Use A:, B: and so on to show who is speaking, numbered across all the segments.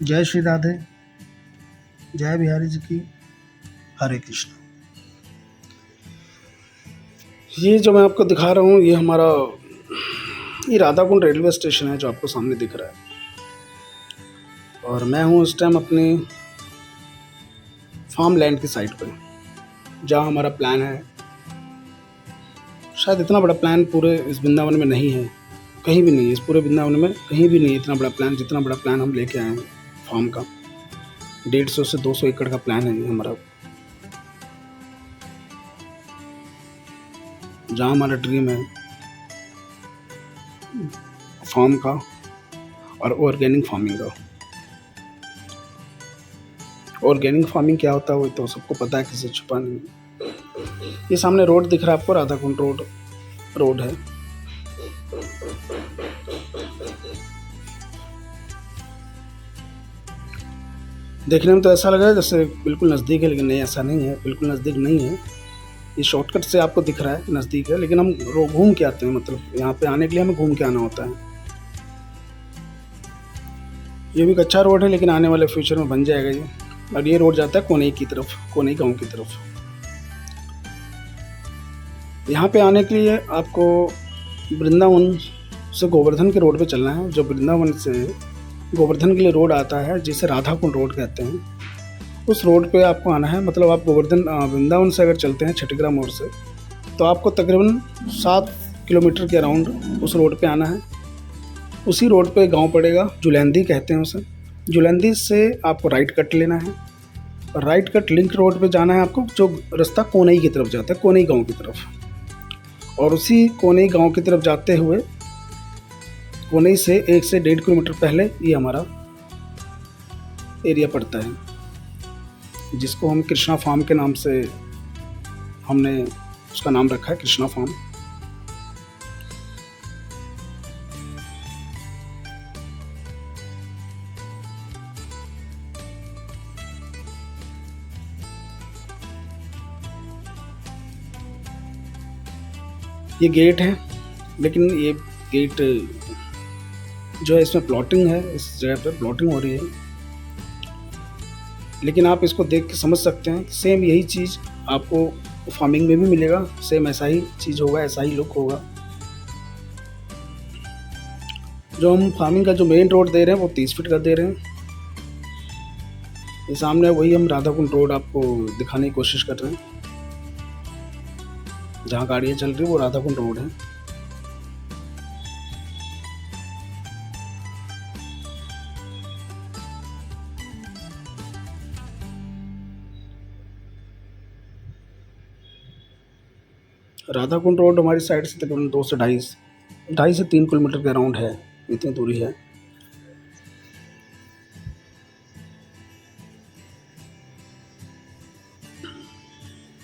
A: जय श्री राधे, जय बिहारी जी की, हरे कृष्ण। ये जो मैं आपको दिखा रहा हूँ, ये राधा कुंड रेलवे स्टेशन है जो आपको सामने दिख रहा है। और मैं हूँ इस टाइम अपनी फार्म लैंड की साइड पे, जहाँ हमारा प्लान है। शायद इतना बड़ा प्लान पूरे इस वृंदावन में नहीं है, कहीं भी नहीं है। इस पूरे वृंदावन में कहीं भी नहीं है इतना बड़ा प्लान, जितना बड़ा प्लान हम लेके आए हैं फार्म का। 150 से 200 एकड़ का प्लान है ये हमारा, जहाँ हमारा ड्रीम है फार्म का और ऑर्गेनिक फार्मिंग का। ऑर्गेनिक फार्मिंग क्या होता है वो तो सबको पता है, किसी छुपा नहीं। ये सामने रोड दिख रहा है आपको, राधा कुंड रोड है। देखने में तो ऐसा लग रहा है जैसे बिल्कुल नज़दीक है, लेकिन नहीं, ऐसा नहीं है, बिल्कुल नज़दीक नहीं है। ये शॉर्टकट से आपको दिख रहा है नज़दीक है, लेकिन हम घूम के आते हैं। मतलब यहाँ पे आने के लिए हमें घूम के आना होता है। ये भी एक अच्छा रोड है, लेकिन आने वाले फ्यूचर में बन जाएगा ये। और ये रोड जाता है कोनई की तरफ, कोनई गांव की तरफ। यहाँ पे आने के लिए आपको वृंदावन से गोवर्धन के रोड पे चलना है। जो वृंदावन से गोवर्धन के लिए रोड आता है, जिसे राधा कुंड रोड कहते हैं, उस रोड पे आपको आना है। मतलब आप वृंदावन से अगर चलते हैं छठीग्राम मोड़ से, तो आपको तकरीबन 7 किलोमीटर के अराउंड उस रोड पे आना है। उसी रोड पे गांव पड़ेगा, जुलैंदी कहते हैं उसे। जुलैंदी से आपको राइट कट लेना है और राइट कट लिंक रोड पे जाना है आपको, जो रास्ता कोनई की तरफ जाता है, कोनई गांव की तरफ। और उसी कोनई गांव की तरफ जाते हुए कोनई से 1 से 1.5 किलोमीटर पहले ये हमारा एरिया पड़ता है, जिसको हम कृष्णा फार्म के नाम से हमने उसका नाम रखा है, कृष्णा फार्म। ये गेट है, लेकिन ये गेट जो है, इसमें प्लॉटिंग है, इस जगह पे प्लॉटिंग हो रही है। लेकिन आप इसको देख के समझ सकते हैं, सेम यही चीज़ आपको फार्मिंग में भी मिलेगा। सेम ऐसा ही चीज़ होगा, ऐसा ही लुक होगा। जो हम फार्मिंग का जो मेन रोड दे रहे हैं वो 30 फीट का दे रहे हैं। ये सामने वही हम राधा कुंड रोड आपको दिखाने की कोशिश कर रहे हैं। जहाँ गाड़ियाँ चल रही है वो राधा कुंड रोड है। राधा कुंड रोड हमारी साइड से तकरीबन 2 से 2.5 से 3 किलोमीटर के अराउंड है, इतनी दूरी है।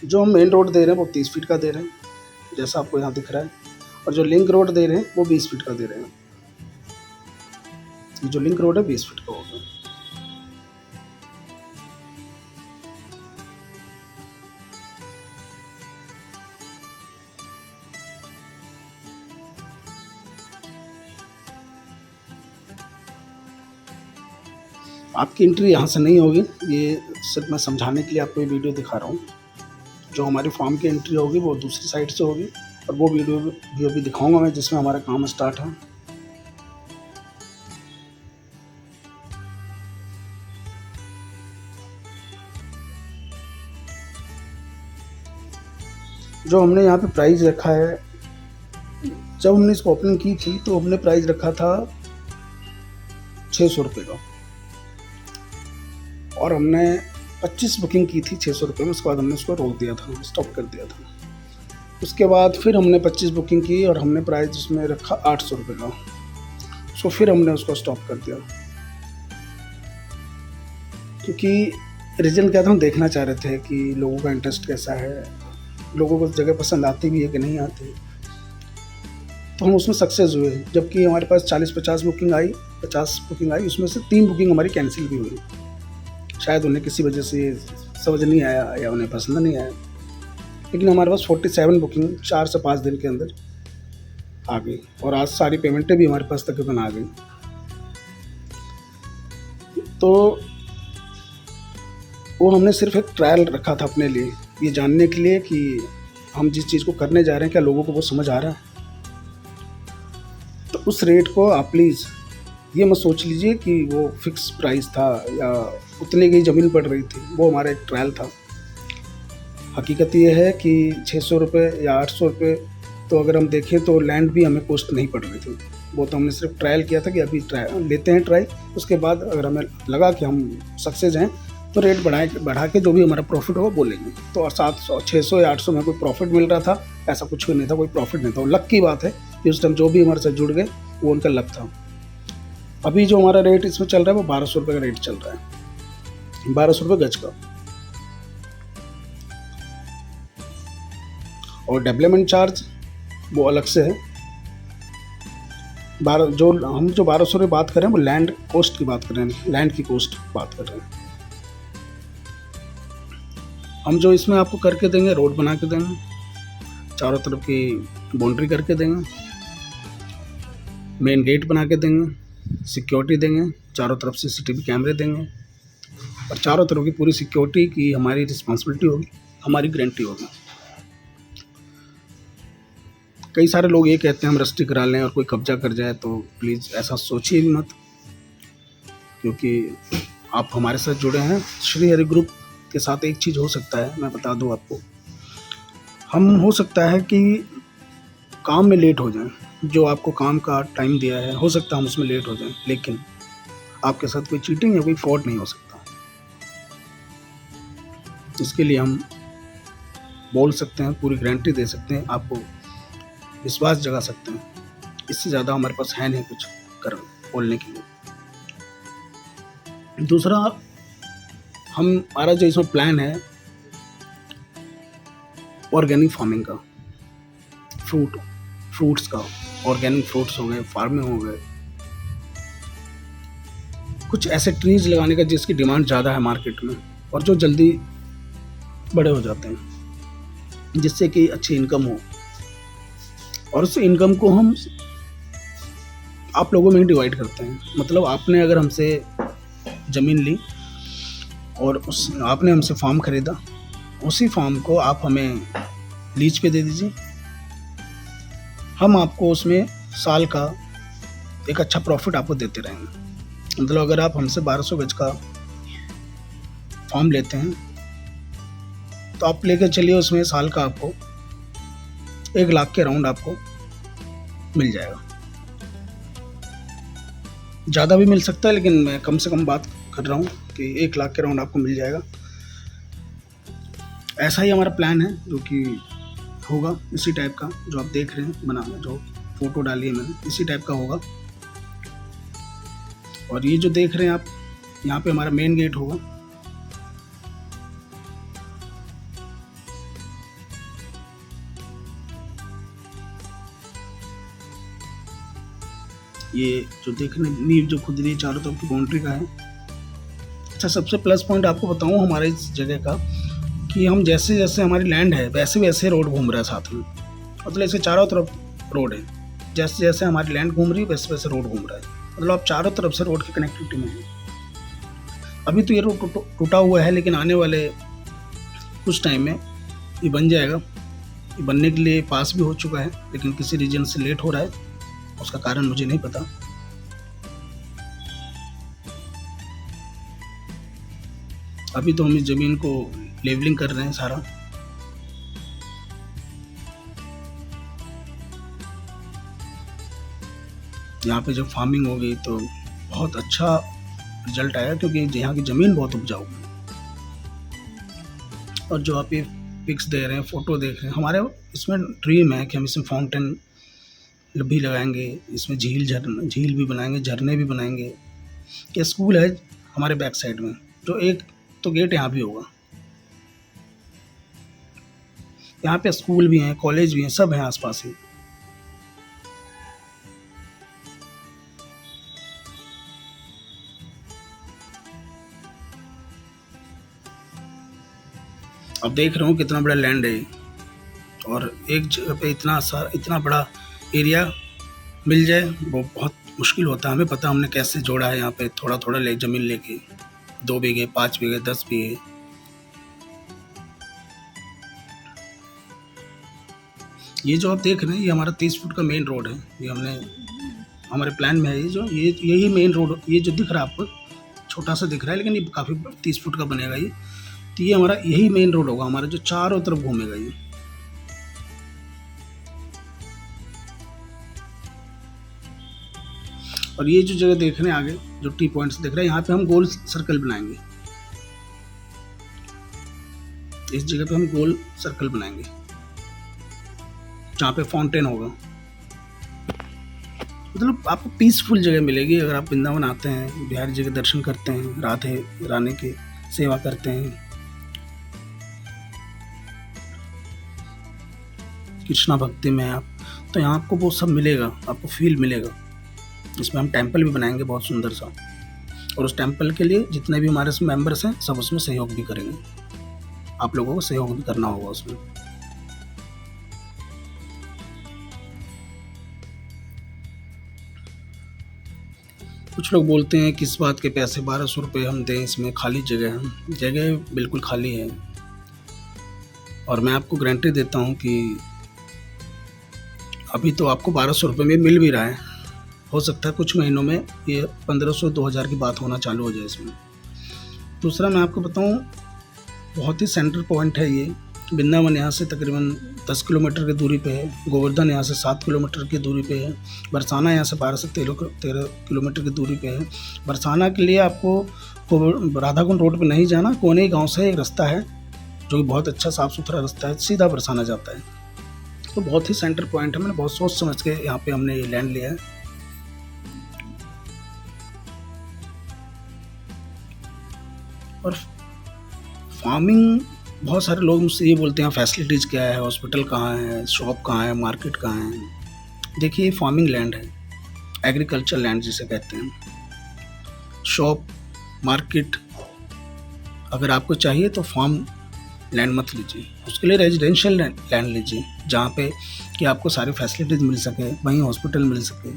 A: जो हम मेन रोड दे रहे हैं वो 30 फीट का दे रहे हैं, जैसा आपको यहाँ दिख रहा है। और जो लिंक रोड दे रहे हैं वो 20 फीट का दे रहे हैं। ये जो लिंक रोड है 20 फीट का होगा। आपकी एंट्री यहाँ से नहीं होगी, ये सिर्फ मैं समझाने के लिए आपको ये वीडियो दिखा रहा हूँ। जो हमारी फार्म की एंट्री होगी वो दूसरी साइड से होगी, और वो वीडियो भी अभी दिखाऊंगा मैं, जिसमें हमारा काम स्टार्ट है। जो हमने यहाँ पे प्राइस रखा है, जब हमने इसको ओपनिंग की थी तो हमने प्राइस रखा था 600 रुपये का, और हमने 25 बुकिंग की थी 600 रुपये में। उसके बाद हमने उसको रोक दिया था, स्टॉप कर दिया था। उसके बाद फिर हमने 25 बुकिंग की और हमने प्राइस उसमें रखा 800 रुपये का। सो फिर हमने उसको स्टॉप कर दिया, क्योंकि रीज़न क्या था, हम देखना चाह रहे थे कि लोगों का इंटरेस्ट कैसा है, लोगों को जगह पसंद आती भी है कि नहीं आती। तो हम उसमें सक्सेस हुए। जबकि हमारे पास 40-50 बुकिंग आई, 50 बुकिंग आई, उसमें से 3 बुकिंग हमारी कैंसिल भी हुई। शायद उन्हें किसी वजह से समझ नहीं आया या उन्हें पसंद नहीं आया। लेकिन हमारे पास 47 बुकिंग 4 से 5 दिन के अंदर आ गई, और आज सारी पेमेंटें भी हमारे पास तकरीबन आ गई। तो वो हमने सिर्फ एक ट्रायल रखा था अपने लिए, ये जानने के लिए कि हम जिस चीज़ को करने जा रहे हैं क्या लोगों को वो समझ आ रहा है। तो उस रेट को आप प्लीज़ ये मत सोच लीजिए कि वो फिक्स प्राइस था या उतने की ज़मीन पड़ रही थी, वो हमारा एक ट्रायल था। हकीकत ये है कि 600 रुपये या 800 रुपये तो अगर हम देखें तो लैंड भी हमें कॉस्ट नहीं पड़ रही थी। वो तो हमने सिर्फ ट्रायल किया था कि अभी लेते हैं ट्राई, उसके बाद अगर हमें लगा कि हम सक्सेस हैं तो रेट बढ़ा के जो भी हमारा प्रॉफिट होगा वो लेंगे। तो 700 600 या 800 में कोई प्रॉफिट मिल रहा था, ऐसा कुछ भी नहीं था, कोई प्रॉफिट नहीं था। वो लक की बात है कि उस टाइम जो भी हमारे साथ जुड़ गए वो उनका लक था। अभी जो हमारा रेट इसमें चल रहा है वो 1200 रुपये का रेट चल रहा है, 1200 रुपये गज का। और डेवलपमेंट चार्ज वो अलग से है। हम जो 1200 रुपये बात कर रहे हैं वो लैंड कॉस्ट की बात कर रहे हैं, लैंड की कॉस्ट बात कर रहे हैं। हम जो इसमें आपको करके देंगे, रोड बना के देंगे, चारों तरफ की बाउंड्री करके देंगे, मेन गेट बना के देंगे, सिक्योरिटी देंगे, चारों तरफ CCTV कैमरे देंगे और चारों तरफ की पूरी सिक्योरिटी की हमारी रिस्पॉन्सिबिलिटी होगी, हमारी गारंटी होगी। कई सारे लोग ये कहते हैं हम रजिस्ट्री करा लें और कोई कब्जा कर जाए, तो प्लीज़ ऐसा सोचिए भी मत, क्योंकि आप हमारे साथ जुड़े हैं। श्री हरि ग्रुप के साथ एक चीज़ हो सकता है, मैं बता दूं आपको, हम हो सकता है कि काम में लेट हो जाएं, जो आपको काम का टाइम दिया है हो सकता है हम उसमें लेट हो जाएं, लेकिन आपके साथ कोई चीटिंग या कोई फ्रॉड नहीं हो सकता। इसके लिए हम बोल सकते हैं, पूरी गारंटी दे सकते हैं, आपको विश्वास जगा सकते हैं। इससे ज़्यादा हमारे पास है नहीं कुछ कर बोलने के लिए। दूसरा, हमारा जो इसमें प्लान है ऑर्गेनिक फार्मिंग का, फ्रूट्स का, ऑर्गेनिक फ्रूट्स हो गए, फार्मिंग हो गए, कुछ ऐसे ट्रीज लगाने का जिसकी डिमांड ज़्यादा है मार्केट में और जो जल्दी बड़े हो जाते हैं, जिससे कि अच्छी इनकम हो। और उस इनकम को हम आप लोगों में ही डिवाइड करते हैं। मतलब आपने अगर हमसे ज़मीन ली और आपने हमसे फार्म खरीदा, उसी फार्म को आप हमें लीज पे दे दीजिए, हम आपको उसमें साल का एक अच्छा प्रॉफिट आपको देते रहेंगे। मतलब अगर आप हमसे 1200 गज का फार्म लेते हैं तो आप लेकर चलिए, उसमें साल का आपको 1 लाख के राउंड आपको मिल जाएगा। ज़्यादा भी मिल सकता है, लेकिन मैं कम से कम बात कर रहा हूँ कि 1 लाख के राउंड आपको मिल जाएगा। ऐसा ही हमारा प्लान है जो कि होगा इसी टाइप का, जो आप देख रहे हैं बना, जो फोटो डाली है मैंने, इसी टाइप का होगा। और ये जो देख रहे हैं आप, यहाँ पे हमारा मेन गेट होगा। ये जो देख रहे हैं नींव जो खुद रही है चारों तरफ की बाउंड्री का है। अच्छा, सबसे प्लस पॉइंट आपको बताऊँ हमारे इस जगह का कि हम जैसे जैसे हमारी लैंड है वैसे वैसे रोड घूम रहा है साथ में। मतलब इसके चारों तरफ रोड है, जैसे जैसे हमारी लैंड घूम रही है वैसे वैसे रोड घूम रहा है। मतलब आप चारों तरफ से रोड की कनेक्टिविटी में है। अभी तो ये रोड टूटा हुआ है, लेकिन आने वाले कुछ टाइम में ये बन जाएगा। ये बनने के लिए पास भी हो चुका है, लेकिन किसी रीजन से लेट हो रहा है, उसका कारण मुझे नहीं पता। अभी तो हम इस ज़मीन को लेवलिंग कर रहे हैं सारा। यहाँ पे जब फार्मिंग होगी तो बहुत अच्छा रिजल्ट आया, क्योंकि यहाँ की ज़मीन बहुत उपजाऊ है। और जो आप ये पिक्स दे रहे हैं, फ़ोटो देख रहे हैं, हमारे इसमें ड्रीम है कि हम इसमें फाउंटेन भी लगाएंगे, इसमें झील भी बनाएंगे, झरने भी बनाएंगे। ये स्कूल है हमारे बैक साइड में, जो एक तो गेट यहाँ भी होगा। यहाँ पे स्कूल भी हैं, कॉलेज भी हैं, सब हैं आसपास ही। अब देख रहा हूँ कितना बड़ा लैंड है, और एक जगह पे इतना बड़ा एरिया मिल जाए वो बहुत मुश्किल होता है। हमें पता हमने कैसे जोड़ा है यहाँ पे, थोड़ा थोड़ा ले ज़मीन लेके 2 बीघे 5 बीघे 10 बीघे। ये जो आप देख रहे हैं ये हमारा 30 फुट का मेन रोड है। ये हमने हमारे प्लान में है। ये जो यही मेन रोड, ये जो दिख रहा है आपको छोटा सा दिख रहा है, लेकिन ये काफ़ी 30 फुट का बनेगा ये। तो ये हमारा यही मेन रोड होगा हमारा, जो चारों तरफ घूमेगा ये। और ये जो जगह देख रहे हैं आगे, जो टी पॉइंट्स दिख रहे हैं, यहाँ पे हम गोल सर्कल बनाएंगे। इस जगह पे हम गोल सर्कल बनाएंगे जहाँ पे फाउंटेन होगा। मतलब आपको पीसफुल जगह मिलेगी अगर आप वृंदावन आते हैं, बिहारी जी के दर्शन करते हैं, राधे रानी की सेवा करते हैं, कृष्णा भक्ति में आप, तो यहाँ आपको वो सब मिलेगा, आपको फील मिलेगा। इसमें हम टेंपल भी बनाएंगे बहुत सुंदर सा, और उस टेंपल के लिए जितने भी हमारे मेंबर्स हैं सब उसमें सहयोग भी करेंगे। आप लोगों को सहयोग भी करना होगा उसमें। कुछ लोग बोलते हैं किस बात के पैसे, 1200 रुपये हम दें, इसमें खाली जगह है। जगह बिल्कुल खाली है, और मैं आपको गारंटी देता हूँ कि अभी तो आपको 1200 रुपये में मिल भी रहा है। हो सकता है कुछ महीनों में ये 1500-2000 की बात होना चालू हो जाए इसमें। दूसरा मैं आपको बताऊँ, बहुत ही सेंटर पॉइंट है ये। वृंदावन यहाँ से तकरीबन 10 किलोमीटर की दूरी पे है, गोवर्धन यहाँ से 7 किलोमीटर की दूरी पे है, बरसाना यहाँ से 12 से 13 किलोमीटर की दूरी पे है। बरसाना के लिए आपको राधाकुंड रोड पे नहीं जाना, कोने गांव से एक रास्ता है जो कि बहुत अच्छा साफ़ सुथरा रास्ता है, सीधा बरसाना जाता है। तो बहुत ही सेंटर पॉइंट है। मैंने बहुत सोच समझ के यहाँ पे हमने ये लैंड लिया है। और फार्मिंग, बहुत सारे लोग मुझसे ये बोलते हैं फैसिलिटीज़ क्या है, हॉस्पिटल कहाँ है, शॉप कहाँ है, मार्केट कहाँ है। देखिए फार्मिंग लैंड है, एग्रीकल्चर लैंड जिसे कहते हैं। शॉप मार्केट अगर आपको चाहिए तो फार्म लैंड मत लीजिए, उसके लिए रेजिडेंशियल लैंड लीजिए, जहाँ पे कि आपको सारी फैसिलिटीज़ मिल सके, वहीं हॉस्पिटल मिल सके,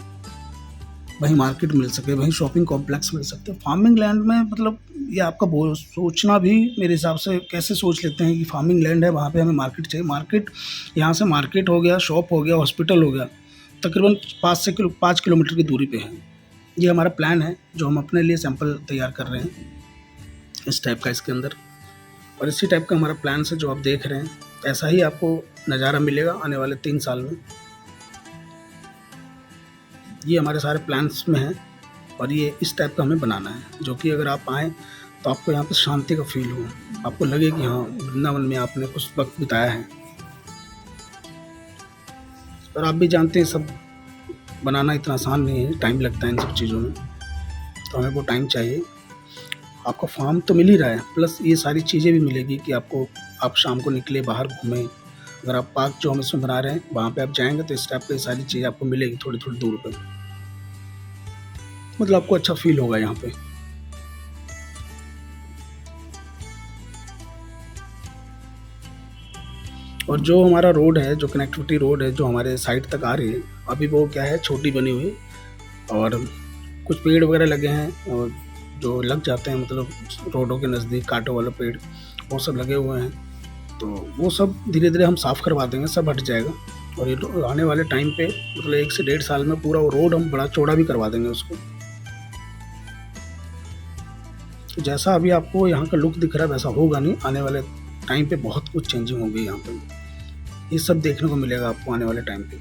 A: वहीं मार्केट मिल सके, वहीं शॉपिंग कॉम्प्लेक्स मिल सकते हैं। फार्मिंग लैंड में मतलब ये आपका सोचना भी मेरे हिसाब से कैसे सोच लेते हैं कि फार्मिंग लैंड है वहाँ पे हमें मार्केट चाहिए। मार्केट यहाँ से मार्केट हो गया, शॉप हो गया, हॉस्पिटल हो गया, तकरीबन 5 किलोमीटर की दूरी पे है। ये हमारा प्लान है जो हम अपने लिए सैंपल तैयार कर रहे हैं इस टाइप का इसके अंदर। और इसी टाइप का हमारा प्लान से जो आप देख रहे हैं, ऐसा ही आपको नज़ारा मिलेगा आने वाले 3 साल में। ये हमारे सारे प्लान्स में है, और ये इस टाइप का हमें बनाना है, जो कि अगर आप आएँ तो आपको यहाँ पे शांति का फील हो, आपको लगे कि हाँ वृंदावन में आपने कुछ वक्त बिताया है। और आप भी जानते हैं सब बनाना इतना आसान नहीं है, टाइम लगता है इन सब चीज़ों में, तो हमें वो टाइम चाहिए। आपको फार्म तो मिल ही रहा है, प्लस ये सारी चीज़ें भी मिलेगी कि आप शाम को निकले बाहर घूमें। अगर आप पार्क जो हम इसमें बना रहे हैं वहाँ पे आप जाएंगे तो इस टाइप की सारी चीज़ें आपको मिलेगी थोड़ी थोड़ी दूर पर, मतलब आपको अच्छा फील होगा यहाँ पे। और जो हमारा रोड है, जो कनेक्टिविटी रोड है जो हमारे साइड तक आ रही है, अभी वो क्या है छोटी बनी हुई, और कुछ पेड़ वगैरह लगे हैं और जो लग जाते हैं, मतलब रोडों के नज़दीक कांटों वाला पेड़ वो सब लगे हुए हैं। तो वो सब धीरे धीरे हम साफ़ करवा देंगे, सब हट जाएगा। और ये आने वाले टाइम पे मतलब 1 से 1.5 साल में पूरा वो रोड हम बड़ा चौड़ा भी करवा देंगे उसको। तो जैसा अभी आपको यहाँ का लुक दिख रहा है वैसा होगा नहीं, आने वाले टाइम पे बहुत कुछ चेंजिंग होगी यहाँ पे। ये सब देखने को मिलेगा आपको आने वाले टाइम पे।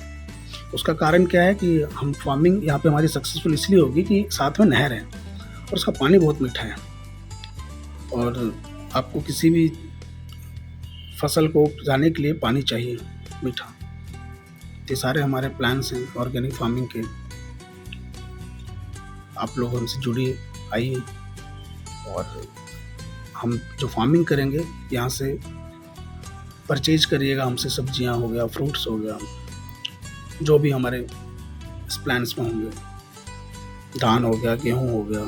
A: उसका कारण क्या है कि हम फार्मिंग यहाँ पे हमारी सक्सेसफुल इसलिए होगी कि साथ में नहर है और उसका पानी बहुत मीठा है, और आपको किसी भी फसल को उगाने के लिए पानी चाहिए मीठा। ये सारे हमारे प्लान्स हैं ऑर्गेनिक फार्मिंग के। आप लोग हमसे जुड़िए, आइए, और हम जो फार्मिंग करेंगे यहाँ से परचेज करिएगा हमसे। सब्जियाँ हो गया, फ्रूट्स हो गया, जो भी हमारे इस प्लान्स में होंगे, धान हो गया, गेहूँ हो गया,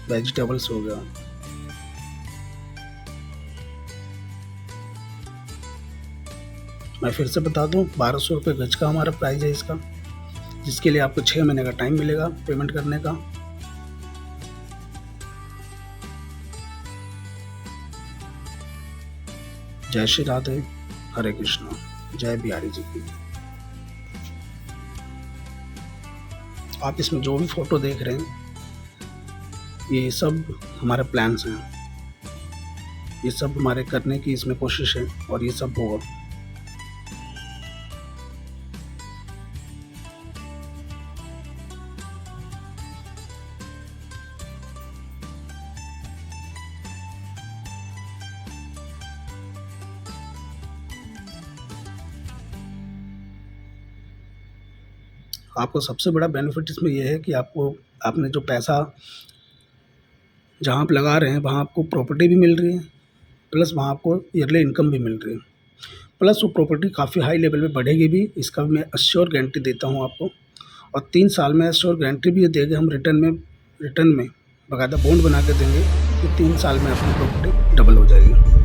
A: वेजिटेबल्स हो गया। मैं फिर से बता दूं, 1200 रुपये गज का हमारा प्राइस है इसका। जिसके लिए आपको 6 महीने का टाइम मिलेगा पेमेंट करने का। जय श्री राधे, हरे कृष्णा, जय बिहारी जी की। आप इसमें जो भी फोटो देख रहे हैं ये सब हमारे प्लान्स हैं, ये सब हमारे करने की इसमें कोशिश है और ये सब होगा। आपको सबसे बड़ा बेनिफिट इसमें ये है कि आपने जो पैसा जहाँ आप लगा रहे हैं वहाँ आपको प्रॉपर्टी भी मिल रही है, प्लस वहाँ आपको ईयरली इनकम भी मिल रही है, प्लस वो प्रॉपर्टी काफ़ी हाई लेवल पे बढ़ेगी भी। इसका भी मैं एश्योर गारंटी देता हूँ आपको, और 3 साल में एश्योर गारंटी भी ये देंगे हम रिटर्न में बाकायदा बॉन्ड बना के देंगे कि 3 साल में अपनी प्रॉपर्टी डबल हो जाएगी।